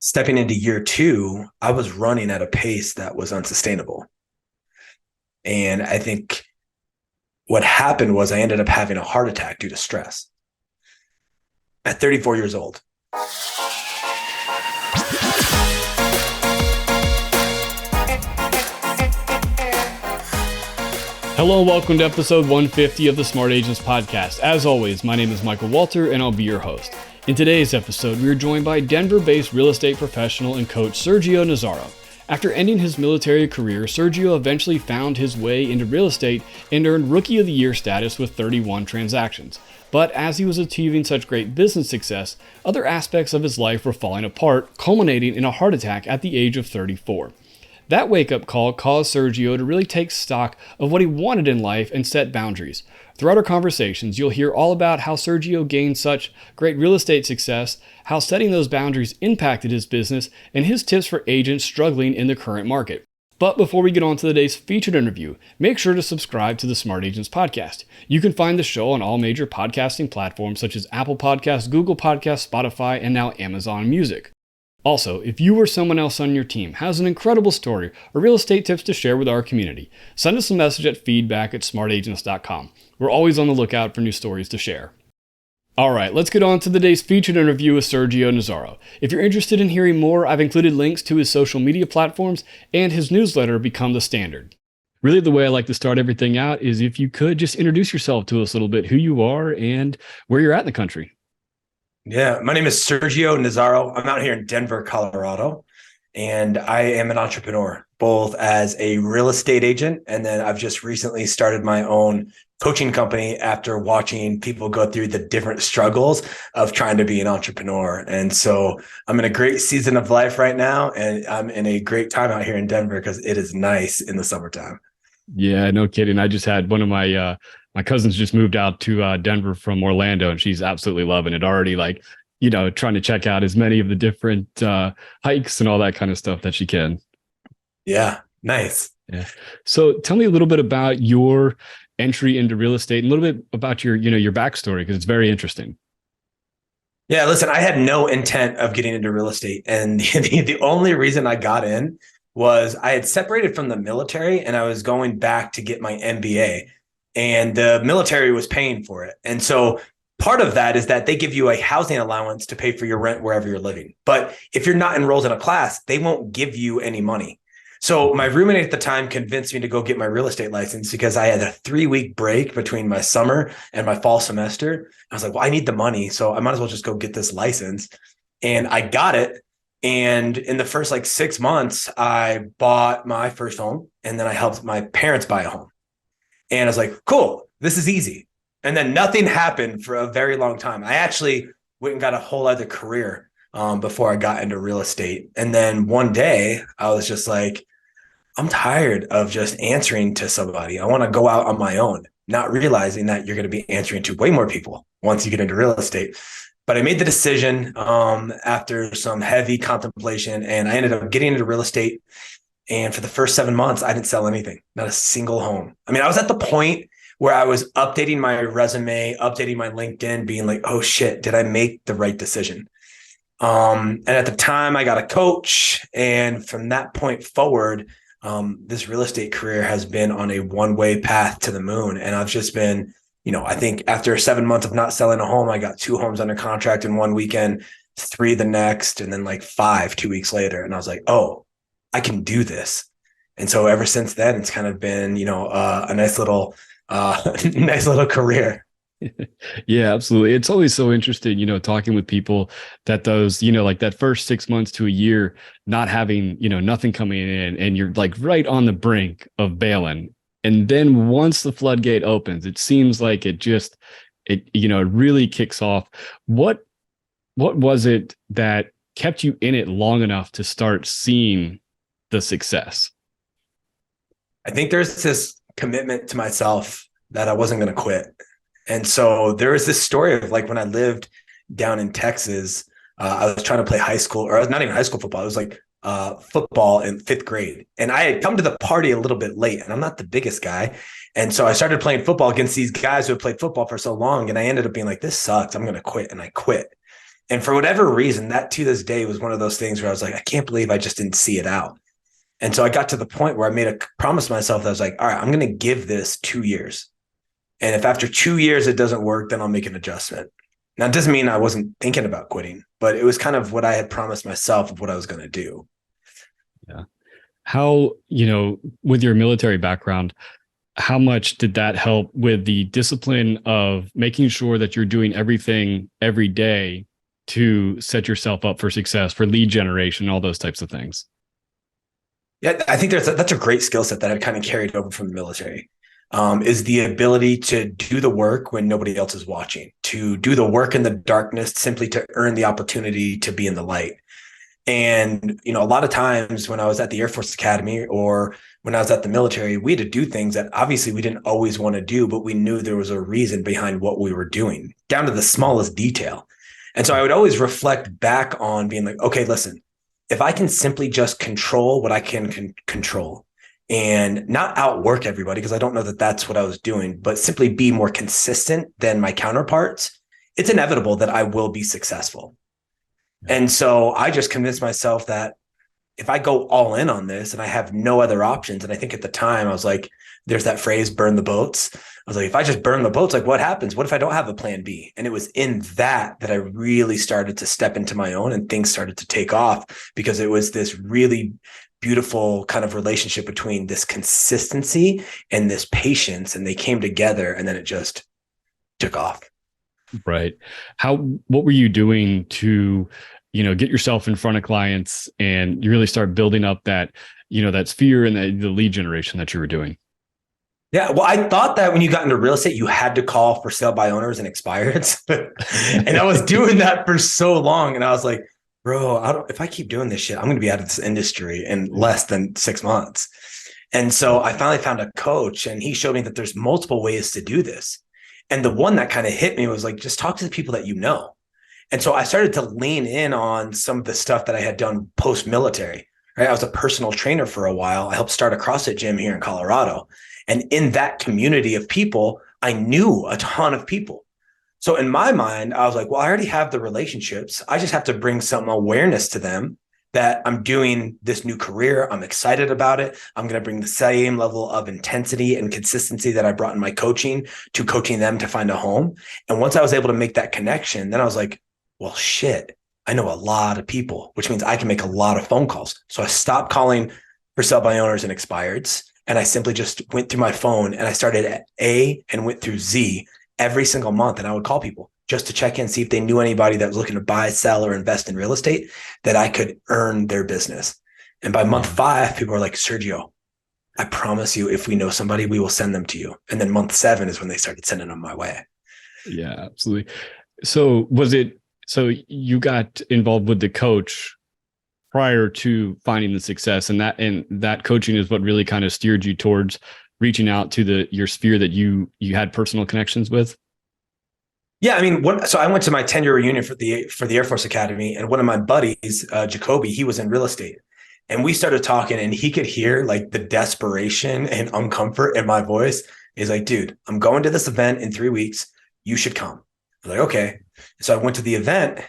stepping into year two, I was running at a pace that was unsustainable. And I think what happened was I ended up having a heart attack due to stress at 34 years old. Hello, welcome to episode 150 of the Smart Agents Podcast. As always, my name is Michael Walter, and I'll be your host. In today's episode, we are joined by Denver-based real estate professional and coach Sergio Nazzaro. After ending his military career, Sergio eventually found his way into real estate and earned Rookie of the Year status with 31 transactions. But as he was achieving such great business success, other aspects of his life were falling apart, culminating in a heart attack at the age of 34. That wake-up call caused Sergio to really take stock of what he wanted in life and set boundaries. Throughout our conversations, you'll hear all about how Sergio gained such great real estate success, how setting those boundaries impacted his business, and his tips for agents struggling in the current market. But before we get on to today's featured interview, make sure to subscribe to the Smart Agents Podcast. You can find the show on all major podcasting platforms such as Apple Podcasts, Google Podcasts, Spotify, and now Amazon Music. Also, if you or someone else on your team has an incredible story or real estate tips to share with our community, send us a message at feedback@smartagents.com. We're always on the lookout for new stories to share. All right, let's get on to today's featured interview with Sergio Nazzaro. If you're interested in hearing more, I've included links to his social media platforms and his newsletter, Become the Standard. Really, the way I like to start everything out is if you could just introduce yourself to us a little bit, who you are and where you're at in the country. Yeah, my name is Sergio Nazzaro. I'm out here in Denver, Colorado, and I am an entrepreneur, both as a real estate agent, and then I've just recently started my own coaching company after watching people go through the different struggles of trying to be an entrepreneur. And so I'm in a great season of life right now, and I'm in a great time out here in Denver because it is nice in the summertime. Yeah, no kidding. I just had one of my cousins just moved out to Denver from Orlando, and she's absolutely loving it already. Trying to check out as many of the different hikes and all that kind of stuff that she can. Yeah, nice. Yeah. So tell me a little bit about your entry into real estate and a little bit about your backstory, because it's very interesting. Yeah, listen, I had no intent of getting into real estate. And the only reason I got in was I had separated from the military and I was going back to get my MBA, and the military was paying for it. And so part of that is that they give you a housing allowance to pay for your rent wherever you're living. But if you're not enrolled in a class, they won't give you any money. So my roommate at the time convinced me to go get my real estate license because I had a 3-week break between my summer and my fall semester. I was like, well, I need the money, so I might as well just go get this license. And I got it. And in the first 6 months, I bought my first home, and then I helped my parents buy a home. And I was like, cool, this is easy. And then nothing happened for a very long time. I actually went and got a whole other career before I got into real estate. And then one day I was just like, I'm tired of just answering to somebody. I want to go out on my own, not realizing that you're going to be answering to way more people once you get into real estate. But I made the decision after some heavy contemplation, and I ended up getting into real estate. And for the first 7 months, I didn't sell anything, not a single home. I mean, I was at the point where I was updating my resume, updating my LinkedIn, being like, oh shit, did I make the right decision? And at the time I got a coach. And from that point forward, this real estate career has been on a one-way path to the moon. And I've just been, I think after 7 months of not selling a home, I got 2 homes under contract in one weekend, 3 the next, and then 5 2 weeks later. And I was like, oh, I can do this. And so ever since then, it's kind of been, a nice little career. Yeah, absolutely. It's always so interesting, talking with people that those, that first 6 months to a year, not having, nothing coming in, and you're right on the brink of bailing. And then once the floodgate opens, it seems like it really kicks off. What was it that kept you in it long enough to start seeing the success? I think there's this commitment to myself that I wasn't going to quit. And so there was this story of when I lived down in Texas, I was trying to play high school, or I was not even high school football. It was football in 5th grade. And I had come to the party a little bit late, and I'm not the biggest guy. And so I started playing football against these guys who had played football for so long. And I ended up being like, this sucks. I'm going to quit. And I quit. And for whatever reason, that to this day was one of those things where I was like, I can't believe I just didn't see it out. And so I got to the point where I made a promise to myself that I was like, all right, I'm going to give this 2 years. And if after 2 years it doesn't work, then I'll make an adjustment. Now, it doesn't mean I wasn't thinking about quitting, but it was kind of what I had promised myself of what I was going to do. Yeah. How, with your military background, how much did that help with the discipline of making sure that you're doing everything every day to set yourself up for success, for lead generation, all those types of things? Yeah, I think that's a great skill set that I've kind of carried over from the military. Is the ability to do the work when nobody else is watching, to do the work in the darkness simply to earn the opportunity to be in the light. And, a lot of times when I was at the Air Force Academy or when I was at the military, we had to do things that obviously we didn't always want to do, but we knew there was a reason behind what we were doing, down to the smallest detail. And so I would always reflect back on being like, okay, listen, if I can simply just control what I can control and not outwork everybody, because I don't know that that's what I was doing, but simply be more consistent than my counterparts, it's inevitable that I will be successful. And so I just convinced myself that if I go all in on this and I have no other options, and I think at the time I was like, there's that phrase, burn the boats. I was like, if I just burn the boats, like what happens? What if I don't have a plan B? And it was in that I really started to step into my own and things started to take off, because it was this really beautiful kind of relationship between this consistency and this patience, and they came together and then it just took off. Right. What were you doing to, get yourself in front of clients and you really start building up that, that sphere and the lead generation that you were doing? Yeah, well, I thought that when you got into real estate, you had to call for sale by owners and expireds. And I was doing that for so long. And I was like, bro, if I keep doing this shit, I'm going to be out of this industry in less than 6 months. And so I finally found a coach and he showed me that there's multiple ways to do this. And the one that kind of hit me was like, just talk to the people that you know. And so I started to lean in on some of the stuff that I had done post-military, right? I was a personal trainer for a while. I helped start a CrossFit gym here in Colorado. And in that community of people, I knew a ton of people. So in my mind, I was like, well, I already have the relationships. I just have to bring some awareness to them that I'm doing this new career. I'm excited about it. I'm going to bring the same level of intensity and consistency that I brought in my coaching to coaching them to find a home. And once I was able to make that connection, then I was like, well, shit, I know a lot of people, which means I can make a lot of phone calls. So I stopped calling for sell by owners and expireds. And I simply just went through my phone and I started at A and went through Z every single month. And I would call people just to check in, see if they knew anybody that was looking to buy, sell, or invest in real estate that I could earn their business. And by month 5, people were like, Sergio, I promise you, if we know somebody, we will send them to you. And then month 7 is when they started sending them my way. Yeah, absolutely. So you got involved with the coach prior to finding the success, and that coaching is what really kind of steered you towards reaching out to your sphere that you had personal connections with? Yeah, I mean, so I went to my 10-year reunion for the Air Force Academy, and one of my buddies, Jacoby, he was in real estate, and we started talking, and he could hear like the desperation and uncomfort in my voice. He's like, "Dude, I'm going to this event in 3 weeks. You should come." I was like, "Okay." So I went to the event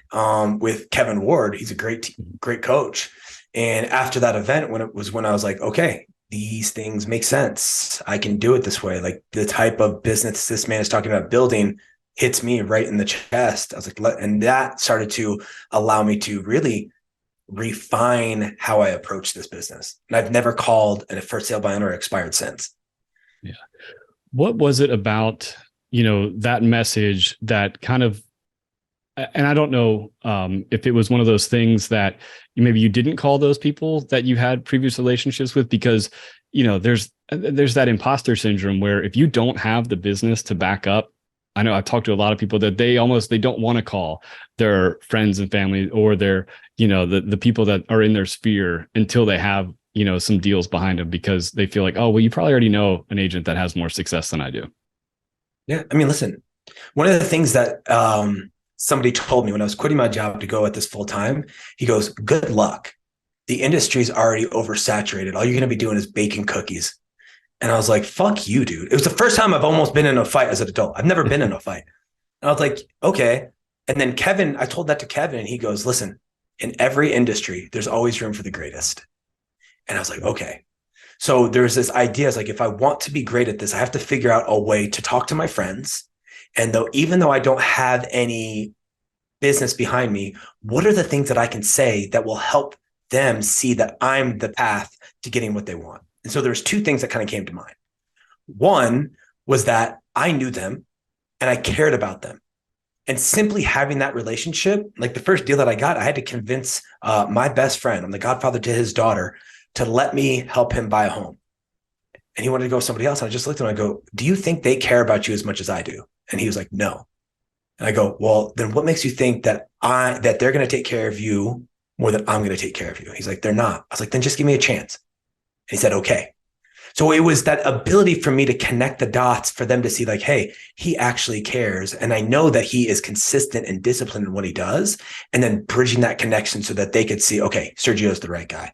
with Kevin Ward. He's a great coach. And after that event, when I was like, okay, these things make sense. I can do it this way. Like the type of business this man is talking about building hits me right in the chest. I was like, and that started to allow me to really refine how I approach this business. And I've never called a first sale by owner expired since. Yeah. What was it about, that message that kind of, and I don't know if it was one of those things that maybe you didn't call those people that you had previous relationships with, because, there's that imposter syndrome where if you don't have the business to back up, I know I've talked to a lot of people that they don't want to call their friends and family or their, the people that are in their sphere until they have, some deals behind them, because they feel like, oh, well, you probably already know an agent that has more success than I do. Yeah. I mean, listen, one of the things that somebody told me when I was quitting my job to go at this full time, he goes, good luck. The industry's already oversaturated. All you're going to be doing is baking cookies. And I was like, fuck you, dude. It was the first time I've almost been in a fight as an adult. I've never been in a fight. And I was like, okay. And then Kevin, I told that to Kevin and he goes, listen, in every industry, there's always room for the greatest. And I was like, okay. So there's this idea, it's like, if I want to be great at this, I have to figure out a way to talk to my friends. And even though I don't have any business behind me, what are the things that I can say that will help them see that I'm the path to getting what they want? And so there's two things that kind of came to mind. One was that I knew them and I cared about them. And simply having that relationship, like the first deal that I got, I had to convince my best friend, I'm the godfather to his daughter, to let me help him buy a home. And he wanted to go with somebody else. And I just looked at him and I go, do you think they care about you as much as I do? And he was like, no. And I go, well, then what makes you think that they're going to take care of you more than I'm going to take care of you? He's like, they're not. I was like, then just give me a chance. And he said, okay. So it was that ability for me to connect the dots for them to see like, hey, he actually cares. And I know that he is consistent and disciplined in what he does. And then bridging that connection so that they could see, okay, Sergio's the right guy.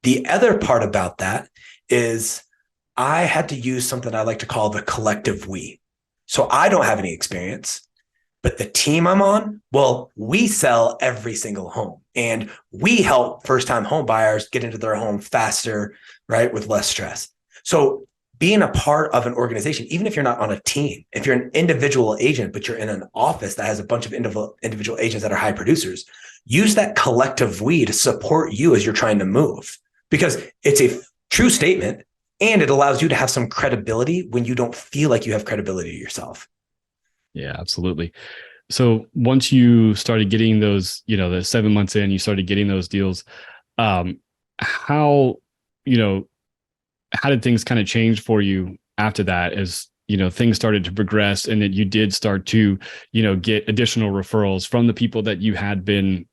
The other part about that is I had to use something I like to call the collective we. So I don't have any experience, but the team I'm on, well, we sell every single home and we help first-time home buyers get into their home faster, right? With less stress. So being a part of an organization, even if you're not on a team, if you're an individual agent, but you're in an office that has a bunch of individual agents that are high producers, use that collective we to support you as you're trying to move, because it's a true statement and it allows you to have some credibility when you don't feel like you have credibility yourself. Yeah, absolutely. So once you started getting those, the 7 months in, you started getting those deals. How, how did things kind of change for you after that as, things started to progress and that you did start to, get additional referrals from the people that you had been,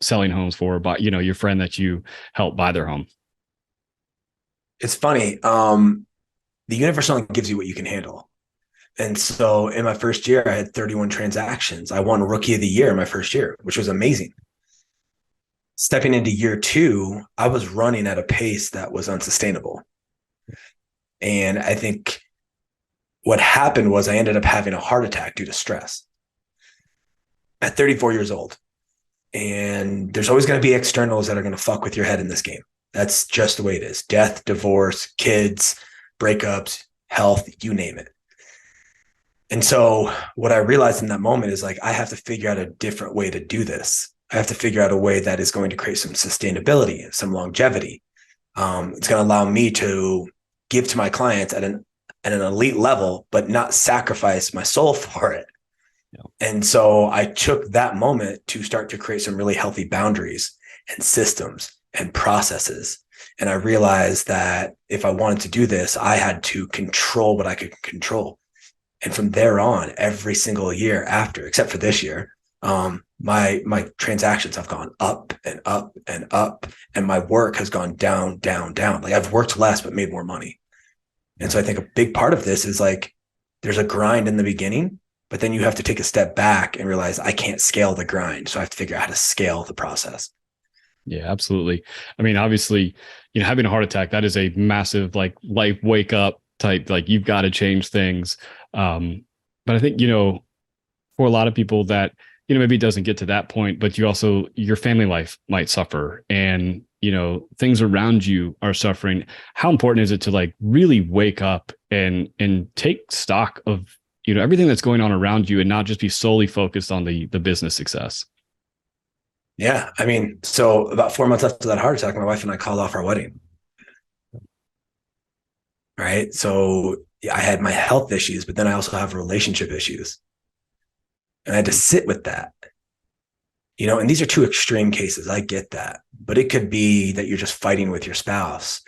selling homes for, but, your friend that you helped buy their home? It's funny. The universe only gives you what you can handle. And so in my first year, I had 31 transactions. I won Rookie of the Year in my first year, which was amazing. Stepping into year two, I was running at a pace that was unsustainable. And I think what happened was I ended up having a heart attack due to stress at 34 years old. And there's always going to be externals that are going to fuck with your head in this game. That's just the way it is. Death, divorce, kids, breakups, health, you name it. And so what I realized in that moment is like, I have to figure out a different way to do this. I have to figure out a way that is going to create some sustainability, some longevity. It's going to allow me to give to my clients at an elite level, but not sacrifice my soul for it. Yeah. And so I took that moment to start to create some really healthy boundaries and systems and processes. And I realized that if I wanted to do this, I had to control what I could control. And from there on, every single year after, except for this year, my transactions have gone up and up and up, and my work has gone down, down, down. Like I've worked less, but made more money. And so I think a big part of this is like, there's a grind in the beginning, but then you have to take a step back and realize I can't scale the grind. So I have to figure out how to scale the process. Yeah, absolutely. I mean, obviously, having a heart attack, that is a massive, like life wake up type, like you've got to change things. But I think, for a lot of people that, maybe it doesn't get to that point, but your family life might suffer and, things around you are suffering. How important is it to like really wake up and take stock of, everything that's going on around you and not just be solely focused on the business success? Yeah. I mean, so about 4 months after that heart attack, my wife and I called off our wedding. Right. So I had my health issues, but then I also have relationship issues. And I had to sit with that, and these are two extreme cases. I get that, but it could be that you're just fighting with your spouse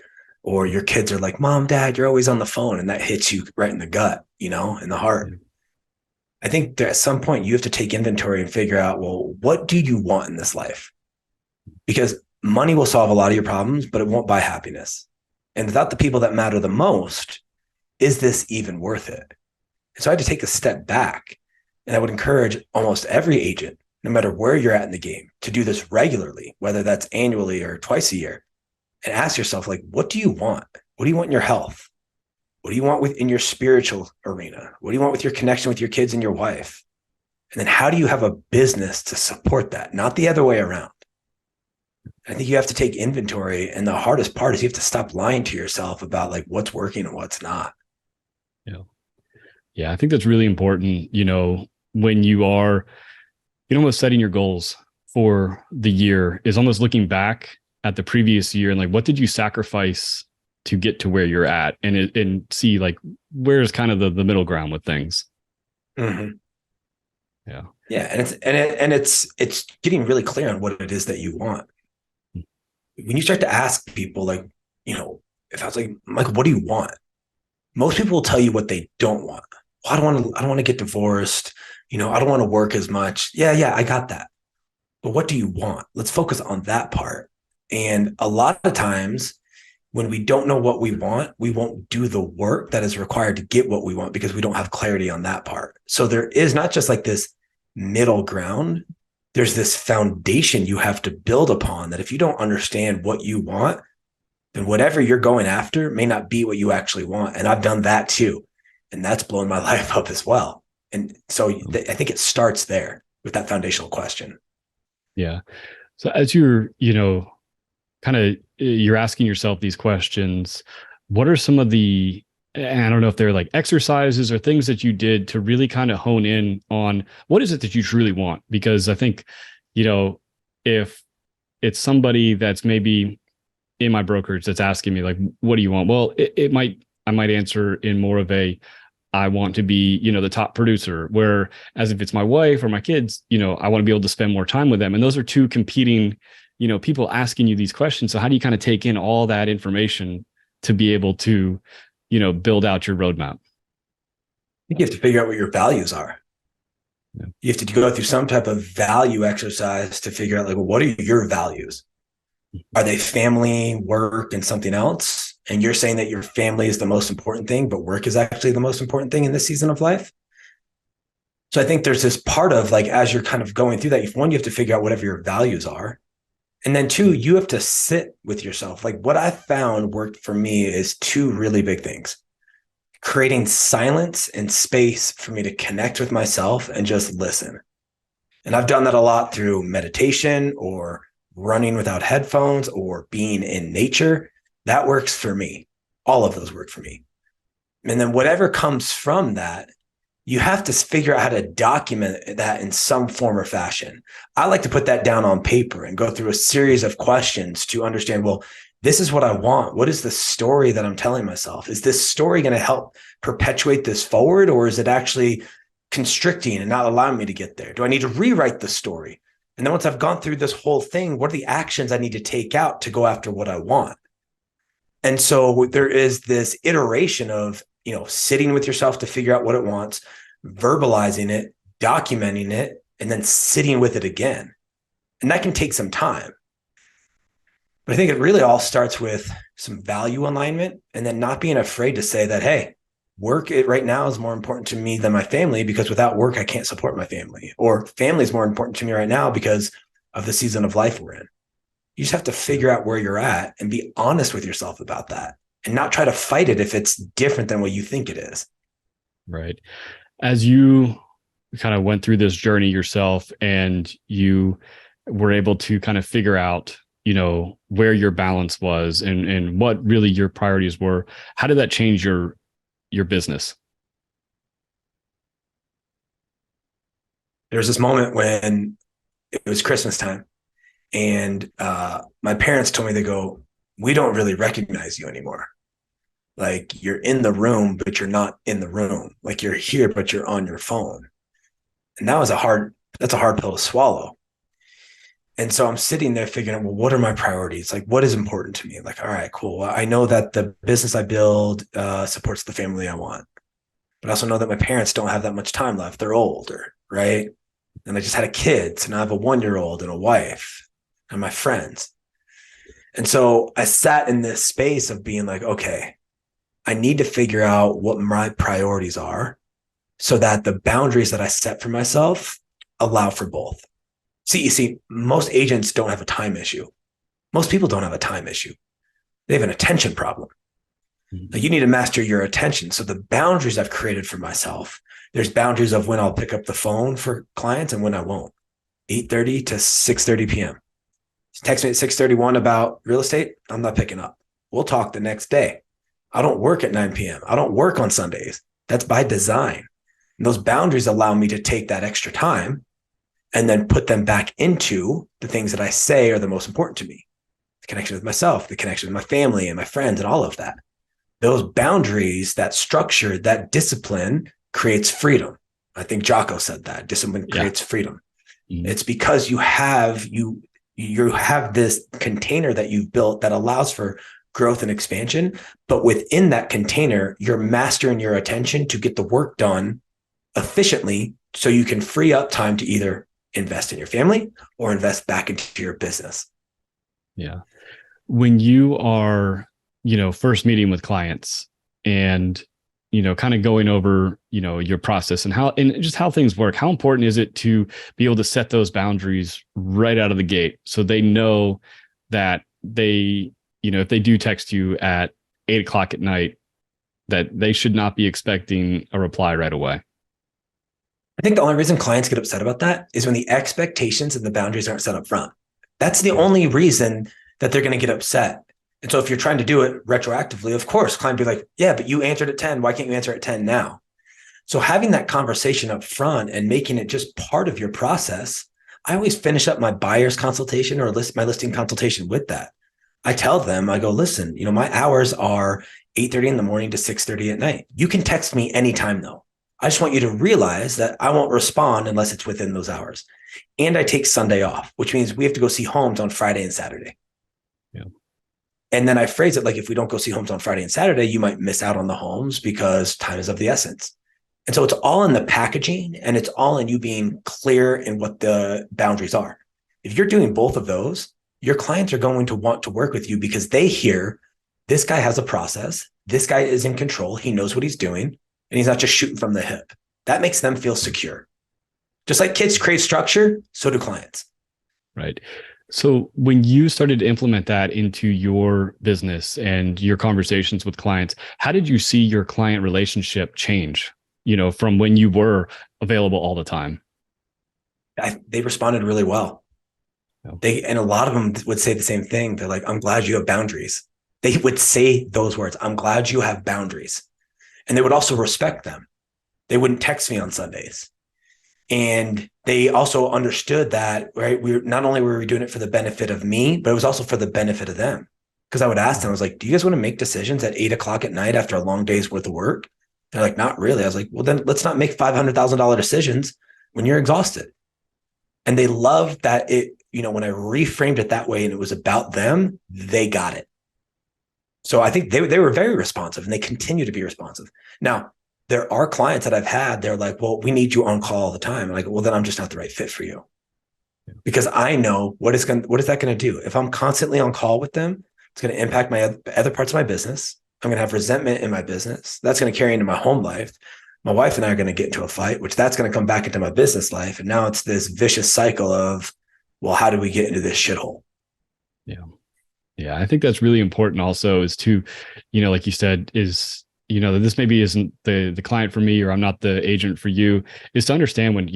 or your kids are like, Mom, Dad, you're always on the phone. And that hits you right in the gut, in the heart. I think that at some point you have to take inventory and figure out, well, what do you want in this life? Because money will solve a lot of your problems, but it won't buy happiness. And without the people that matter the most, is this even worth it? And so I had to take a step back. And I would encourage almost every agent, no matter where you're at in the game, to do this regularly, whether that's annually or twice a year, and ask yourself, like, what do you want? What do you want in your health? What do you want in your spiritual arena? What do you want with your connection with your kids and your wife? And then how do you have a business to support that? Not the other way around. I think you have to take inventory. And the hardest part is you have to stop lying to yourself about like what's working and what's not. Yeah. Yeah. I think that's really important, when you are, almost setting your goals for the year is almost looking back at the previous year and like, what did you sacrifice to get to where you're at and see like, where's kind of the middle ground with things. Mm-hmm. Yeah. Yeah. And it's getting really clear on what it is that you want. When you start to ask people like, if I was like, Michael, what do you want? Most people will tell you what they don't want. Well, I don't want to get divorced. I don't want to work as much. Yeah, I got that. But what do you want? Let's focus on that part. And a lot of times when we don't know what we want, we won't do the work that is required to get what we want because we don't have clarity on that part. So there is not just like this middle ground. There's this foundation you have to build upon that if you don't understand what you want, then whatever you're going after may not be what you actually want. And I've done that too. And that's blown my life up as well. And so I think it starts there with that foundational question. Yeah. So as you're, kind of you're asking yourself these questions, what are some of the, and I don't know if they're like exercises or things that you did to really kind of hone in on what is it that you truly want? Because I think, if it's somebody that's maybe in my brokerage that's asking me like, what do you want? Well, I might answer in more of a, I want to be, the top producer, whereas if it's my wife or my kids, I want to be able to spend more time with them. And those are two competing, people asking you these questions. So how do you kind of take in all that information to be able to, build out your roadmap? I think you have to figure out what your values are. Yeah. You have to go through some type of value exercise to figure out like, well, what are your values? Are they family, work, and something else? And you're saying that your family is the most important thing, but work is actually the most important thing in this season of life. So I think there's this part of like, as you're kind of going through that, one, you have to figure out whatever your values are. And then two, you have to sit with yourself. Like what I found worked for me is two really big things: creating silence and space for me to connect with myself and just listen. And I've done that a lot through meditation or running without headphones or being in nature. That works for me. All of those work for me. And then whatever comes from that, you have to figure out how to document that in some form or fashion. I like to put that down on paper and go through a series of questions to understand, well, this is what I want. What is the story that I'm telling myself? Is this story going to help perpetuate this forward, or is it actually constricting and not allowing me to get there? Do I need to rewrite the story? And then once I've gone through this whole thing, what are the actions I need to take out to go after what I want? And so there is this iteration of, sitting with yourself to figure out what it wants, verbalizing it, documenting it, and then sitting with it again. And that can take some time. But I think it really all starts with some value alignment and then not being afraid to say that, hey, work right now is more important to me than my family because without work, I can't support my family. Or family is more important to me right now because of the season of life we're in. You just have to figure out where you're at and be honest with yourself about that and not try to fight it if it's different than what you think it is. Right. As you kind of went through this journey yourself and you were able to kind of figure out, where your balance was and what really your priorities were, how did that change your business? There was this moment when it was Christmas time and my parents told me, they go, we don't really recognize you anymore. Like you're in the room, but you're not in the room. Like you're here, but you're on your phone. And that's a hard pill to swallow. And so I'm sitting there figuring, well, what are my priorities? Like, what is important to me? Like, all right, cool. Well, I know that the business I build supports the family I want, but I also know that my parents don't have that much time left. They're older, right? And I just had a kid. So now I have a 1-year-old and a wife and my friends. And so I sat in this space of being like, okay, I need to figure out what my priorities are so that the boundaries that I set for myself allow for both. You see, most agents don't have a time issue. Most people don't have a time issue. They have an attention problem. Mm-hmm. Like you need to master your attention. So the boundaries I've created for myself There's boundaries of when I'll pick up the phone for clients and when I won't. 8:30 to 6:30 p.m. Text me at 6:31 about real estate, I'm not picking up. We'll talk the next day. I don't work at 9 p.m. I don't work on Sundays. That's by design. And those boundaries allow me to take that extra time and then put them back into the things that I say are the most important to me. The connection with myself, the connection with my family and my friends and all of that. Those boundaries, that structure, that discipline creates freedom. I think Jocko said that discipline creates freedom. Mm-hmm. It's because you have this container that you've built that allows for growth and expansion. But within that container, you're mastering your attention to get the work done efficiently so you can free up time to either invest in your family or invest back into your business. Yeah. When you are, first meeting with clients and, kind of going over, your process and just how things work, how important is it to be able to set those boundaries right out of the gate so they know that they, if they do text you at 8:00 at night, that they should not be expecting a reply right away? I think the only reason clients get upset about that is when the expectations and the boundaries aren't set up front. That's the only reason that they're going to get upset. And so if you're trying to do it retroactively, of course, client be like, yeah, but you answered at 10. Why can't you answer at 10 now? So having that conversation up front and making it just part of your process, I always finish up my buyer's consultation or my listing consultation with that. I tell them, I go, listen, my hours are 8:30 in the morning to 6:30 at night. You can text me anytime though. I just want you to realize that I won't respond unless it's within those hours. And I take Sunday off, which means we have to go see homes on Friday and Saturday. Yeah. And then I phrase it like, if we don't go see homes on Friday and Saturday, you might miss out on the homes because time is of the essence. And so it's all in the packaging and it's all in you being clear in what the boundaries are. If you're doing both of those, your clients are going to want to work with you because they hear this guy has a process. This guy is in control. He knows what he's doing. And he's not just shooting from the hip. That makes them feel secure. Just like kids crave structure, so do clients. Right. So when you started to implement that into your business and your conversations with clients, how did you see your client relationship change, from when you were available all the time? They responded really well. And a lot of them would say the same thing. They're like, I'm glad you have boundaries. They would say those words. I'm glad you have boundaries. And they would also respect them. They wouldn't text me on Sundays. And they also understood that, right? Not only were we doing it for the benefit of me, but it was also for the benefit of them. Because I would ask them, I was like, do you guys want to make decisions at 8:00 at night after a long day's worth of work? They're like, not really. I was like, well, then let's not make $500,000 decisions when you're exhausted. And they loved that when I reframed it that way and it was about them, they got it. So I think they were very responsive and they continue to be responsive. Now, there are clients that I've had, they're like, well, we need you on call all the time. I'm like, well, then I'm just not the right fit for you. Because I know what is that going to do? If I'm constantly on call with them, it's going to impact my other parts of my business. I'm going to have resentment in my business. That's going to carry into my home life. My wife and I are going to get into a fight, which that's going to come back into my business life. And now it's this vicious cycle of, well, how do we get into this shithole? Yeah. Yeah, I think that's really important also is to, like you said, is, that this maybe isn't the client for me or I'm not the agent for you, is to understand when,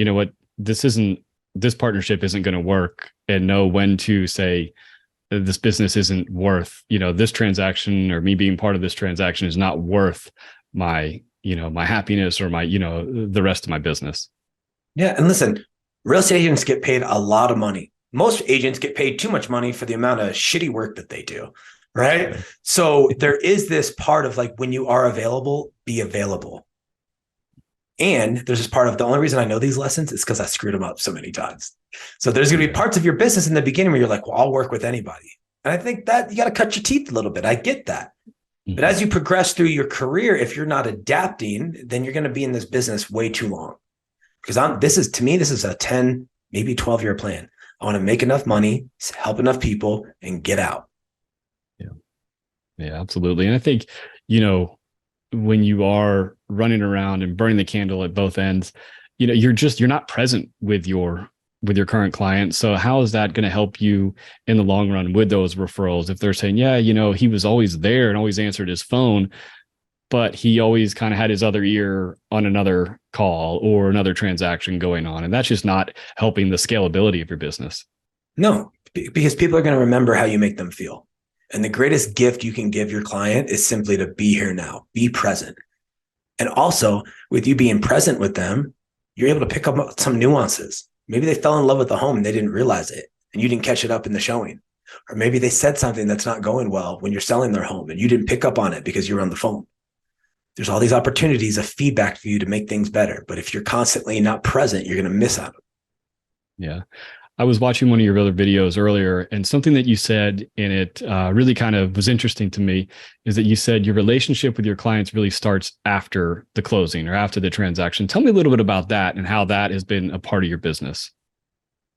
this partnership isn't going to work and know when to say this business isn't worth, this transaction or me being part of this transaction is not worth my, my happiness or my, the rest of my business. Yeah. And listen, real estate agents get paid a lot of money. Most agents get paid too much money for the amount of shitty work that they do, right? So there is this part of like, when you are available, be available. And there's this part of the only reason I know these lessons is because I screwed them up so many times. So there's going to be parts of your business in the beginning where you're like, well, I'll work with anybody. And I think that you got to cut your teeth a little bit. I get that. Mm-hmm. But as you progress through your career, if you're not adapting, then you're going to be in this business way too long. Because this is a 10, maybe 12-year plan. I want to make enough money, help enough people, and get out. Yeah, absolutely. And I think, when you are running around and burning the candle at both ends, you're not present with your current client. So how is that going to help you in the long run with those referrals? If they're saying, yeah, he was always there and always answered his phone, but he always kind of had his other ear on another call or another transaction going on. And that's just not helping the scalability of your business. No, because people are going to remember how you make them feel. And the greatest gift you can give your client is simply to be here now, be present. And also, with you being present with them, you're able to pick up some nuances. Maybe they fell in love with the home and they didn't realize it, and you didn't catch it up in the showing. Or maybe they said something that's not going well when you're selling their home and you didn't pick up on it because you were on the phone. There's all these opportunities of feedback for you to make things better. But if you're constantly not present, you're going to miss out. Yeah. I was watching one of your other videos earlier, and something that you said in it really kind of was interesting to me is that you said your relationship with your clients really starts after the closing or after the transaction. Tell me a little bit about that and how that has been a part of your business.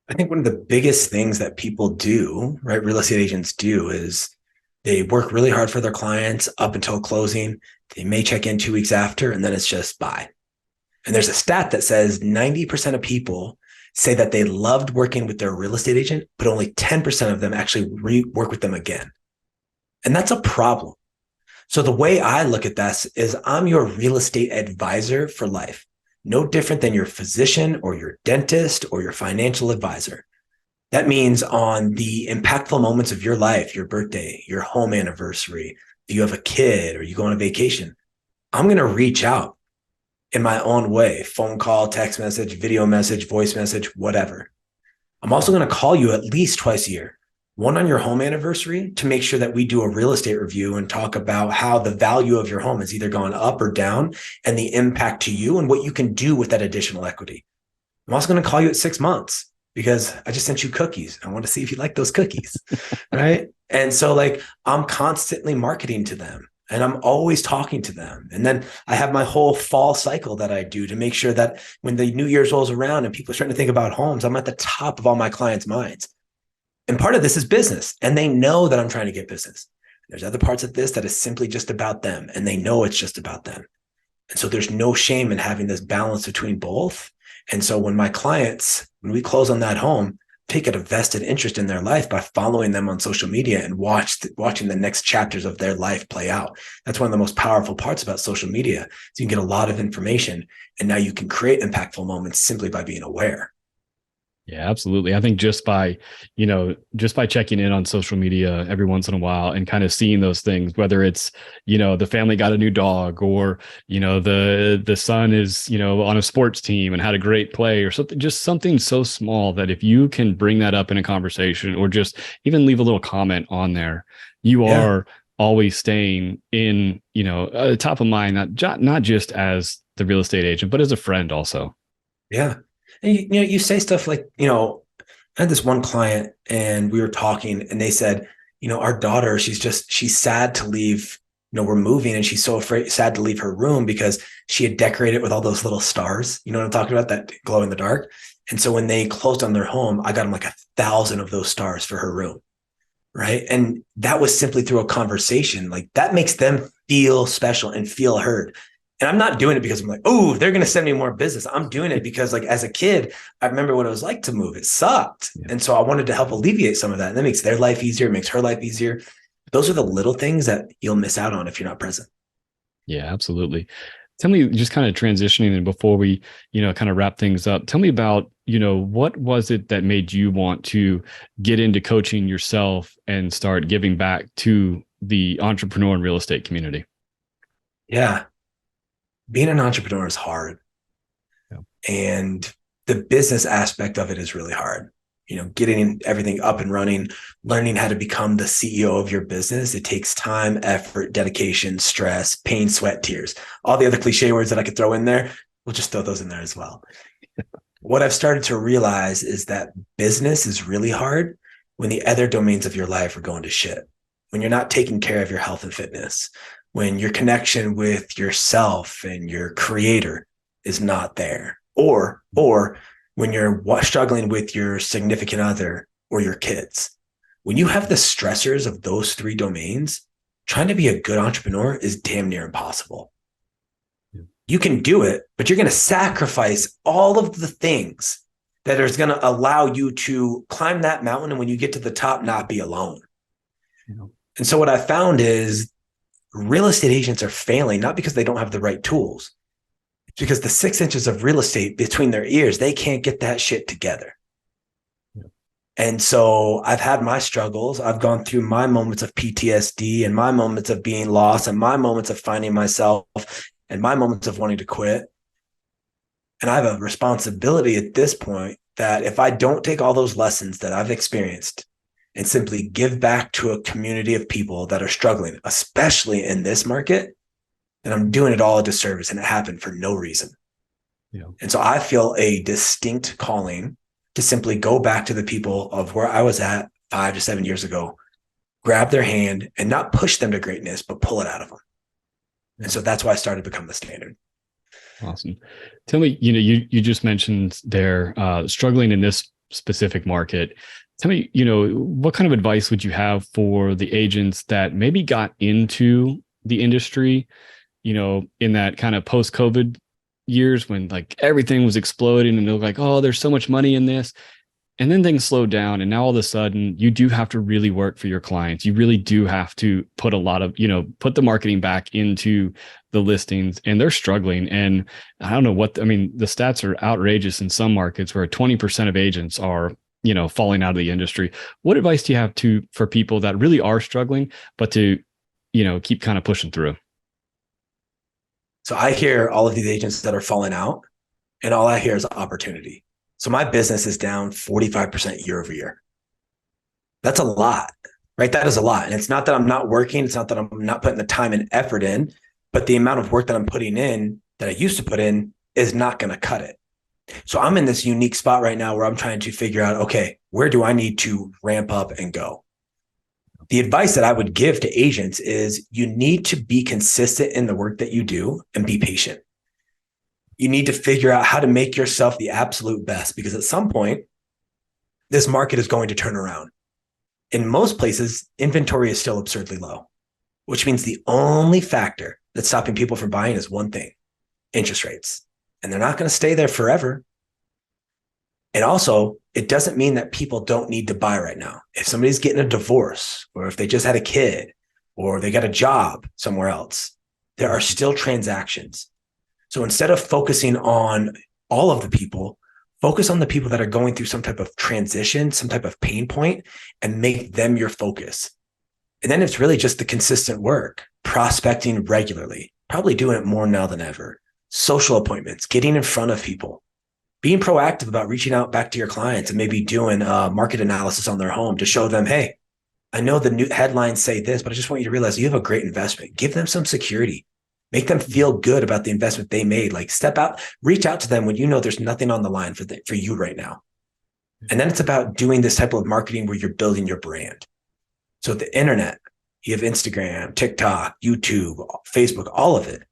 I think one of the biggest things that people do, right, real estate agents do, is they work really hard for their clients up until closing. They may check in 2 weeks after, and then it's just bye. And there's a stat that says 90% of people say that they loved working with their real estate agent, but only 10% of them actually work with them again. And that's a problem. So the way I look at this is I'm your real estate advisor for life, no different than your physician or your dentist or your financial advisor. That means on the impactful moments of your life, your birthday, your home anniversary, if you have a kid or you go on a vacation, I'm going to reach out in my own way, phone call, text message, video message, voice message, whatever. I'm also going to call you at least twice a year, one on your home anniversary to make sure that we do a real estate review and talk about how the value of your home has either gone up or down and the impact to you and what you can do with that additional equity. I'm also going to call you at 6 months because I just sent you cookies. I want to see if you like those cookies, right? And so like I'm constantly marketing to them. And I'm always talking to them. And then I have my whole fall cycle that I do to make sure that when the New Year's rolls around and people are starting to think about homes, I'm at the top of all my clients' minds. And part of this is business. And they know that I'm trying to get business. There's other parts of this that is simply just about them. And they know it's just about them. And so there's no shame in having this balance between both. And so when my clients, when we close on that home, take a vested interest in their life by following them on social media and watching the next chapters of their life play out. That's one of the most powerful parts about social media. So you can get a lot of information, and now you can create impactful moments simply by being aware. Yeah, absolutely. I think just by checking in on social media every once in a while and kind of seeing those things, whether it's, the family got a new dog or, the son is, on a sports team and had a great play or something, just something so small that if you can bring that up in a conversation or just even leave a little comment on there, you are always staying in, top of mind, not just as the real estate agent, but as a friend also. Yeah. And you say stuff like, I had this one client and we were talking and they said, our daughter, she's sad to leave, we're moving and she's so sad to leave her room because she had decorated with all those little stars, you know what I'm talking about, that glow in the dark. And so when they closed on their home, I got them like 1,000 of those stars for her room. Right. And that was simply through a conversation. Like that makes them feel special and feel heard. And I'm not doing it because I'm like, oh, they're going to send me more business. I'm doing it because like as a kid, I remember what it was like to move. It sucked. Yeah. And so I wanted to help alleviate some of that. And that makes their life easier, makes her life easier. Those are the little things that you'll miss out on if you're not present. Yeah, absolutely. Tell me, just kind of transitioning and before we, kind of wrap things up, tell me about, what was it that made you want to get into coaching yourself and start giving back to the entrepreneur and real estate community? Yeah. Being an entrepreneur is hard. Yeah. And the business aspect of it is really hard. Getting everything up and running, learning how to become the CEO of your business. It takes time, effort, dedication, stress, pain, sweat, tears, all the other cliche words that I could throw in there. We'll just throw those in there as well. What I've started to realize is that business is really hard when the other domains of your life are going to shit, when you're not taking care of your health and fitness, when your connection with yourself and your creator is not there, or when you're struggling with your significant other or your kids. When you have the stressors of those three domains, trying to be a good entrepreneur is damn near impossible. Yeah. You can do it, but you're going to sacrifice all of the things that is going to allow you to climb that mountain. And when you get to the top, not be alone. Yeah. And so what I found is real estate agents are failing, not because they don't have the right tools. It's because the 6 inches of real estate between their ears, they can't get that shit together. And so I've had my struggles. I've gone through my moments of PTSD and my moments of being lost and my moments of finding myself and my moments of wanting to quit. And I have a responsibility at this point that if I don't take all those lessons that I've experienced and simply give back to a community of people that are struggling, especially in this market, then I'm doing it all a disservice, and it happened for no reason. Yeah. And so I feel a distinct calling to simply go back to the people of where I was at 5 to 7 years ago, grab their hand and not push them to greatness, but pull it out of them. And so that's why I started to become the standard. Awesome. Tell me, you just mentioned they're struggling in this specific market. Tell me, what kind of advice would you have for the agents that maybe got into the industry, in that kind of post-COVID years when like everything was exploding and they're like, oh, there's so much money in this. And then things slowed down. And now all of a sudden you do have to really work for your clients. You really do have to put a lot of, put the marketing back into the listings, and they're struggling. And I don't know the stats are outrageous in some markets where 20% of agents are, falling out of the industry. What advice do you have for people that really are struggling, but to, keep kind of pushing through? So I hear all of these agents that are falling out, and all I hear is opportunity. So my business is down 45% year over year. That's a lot, right? That is a lot. And it's not that I'm not working. It's not that I'm not putting the time and effort in, but the amount of work that I'm putting in that I used to put in is not going to cut it. So I'm in this unique spot right now where I'm trying to figure out, okay, where do I need to ramp up and go? The advice that I would give to agents is you need to be consistent in the work that you do and be patient. You need to figure out how to make yourself the absolute best, because at some point, this market is going to turn around. In most places, inventory is still absurdly low, which means the only factor that's stopping people from buying is one thing: interest rates. And they're not going to stay there forever. And also, it doesn't mean that people don't need to buy right now. If somebody's getting a divorce, or if they just had a kid, or they got a job somewhere else, there are still transactions. So instead of focusing on all of the people, focus on the people that are going through some type of transition, some type of pain point, and make them your focus. And then it's really just the consistent work, prospecting regularly, probably doing it more now than ever, social appointments, getting in front of people, being proactive about reaching out back to your clients and maybe doing market analysis on their home to show them, hey, I know the new headlines say this, but I just want you to realize you have a great investment. Give them some security. Make them feel good about the investment they made. Like, step out, reach out to them when you know there's nothing on the line for you right now. And then it's about doing this type of marketing where you're building your brand. So the internet, you have Instagram, TikTok, YouTube, Facebook, all of it.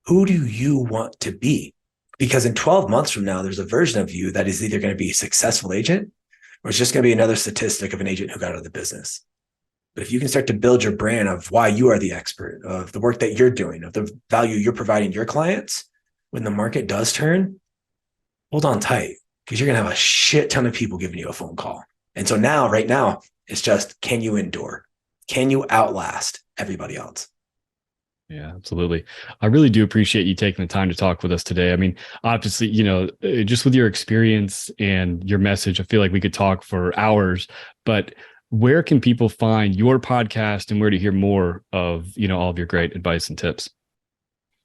Who do you want to be? Because in 12 months from now, there's a version of you that is either going to be a successful agent, or it's just going to be another statistic of an agent who got out of the business. But if you can start to build your brand of why you are the expert, of the work that you're doing, of the value you're providing your clients, when the market does turn, hold on tight, because you're going to have a shit ton of people giving you a phone call. And so now, right now, it's just, can you endure? Can you outlast everybody else? Yeah, absolutely. I really do appreciate you taking the time to talk with us today. I mean, obviously, just with your experience and your message, I feel like we could talk for hours, but where can people find your podcast and where to hear more of, all of your great advice and tips?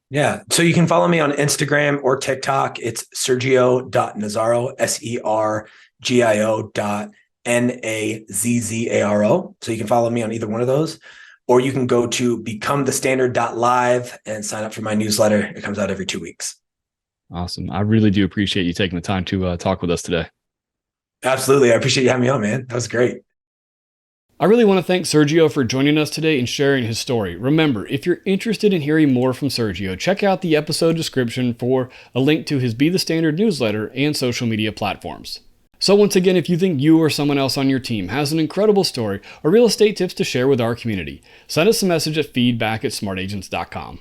Yeah. So you can follow me on Instagram or TikTok. It's Sergio.Nazzaro, Sergio.Nazzaro. So you can follow me on either one of those, or you can go to becomethestandard.live and sign up for my newsletter. It comes out every 2 weeks. Awesome. I really do appreciate you taking the time to talk with us today. Absolutely. I appreciate you having me on, man. That was great. I really want to thank Sergio for joining us today and sharing his story. Remember, if you're interested in hearing more from Sergio, check out the episode description for a link to his Be the Standard newsletter and social media platforms. So once again, if you think you or someone else on your team has an incredible story or real estate tips to share with our community, send us a message at feedback@smartagents.com.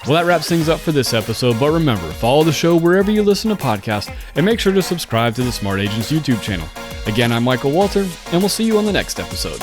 Well, that wraps things up for this episode, but remember, follow the show wherever you listen to podcasts and make sure to subscribe to the Smart Agents YouTube channel. Again, I'm Michael Walter, and we'll see you on the next episode.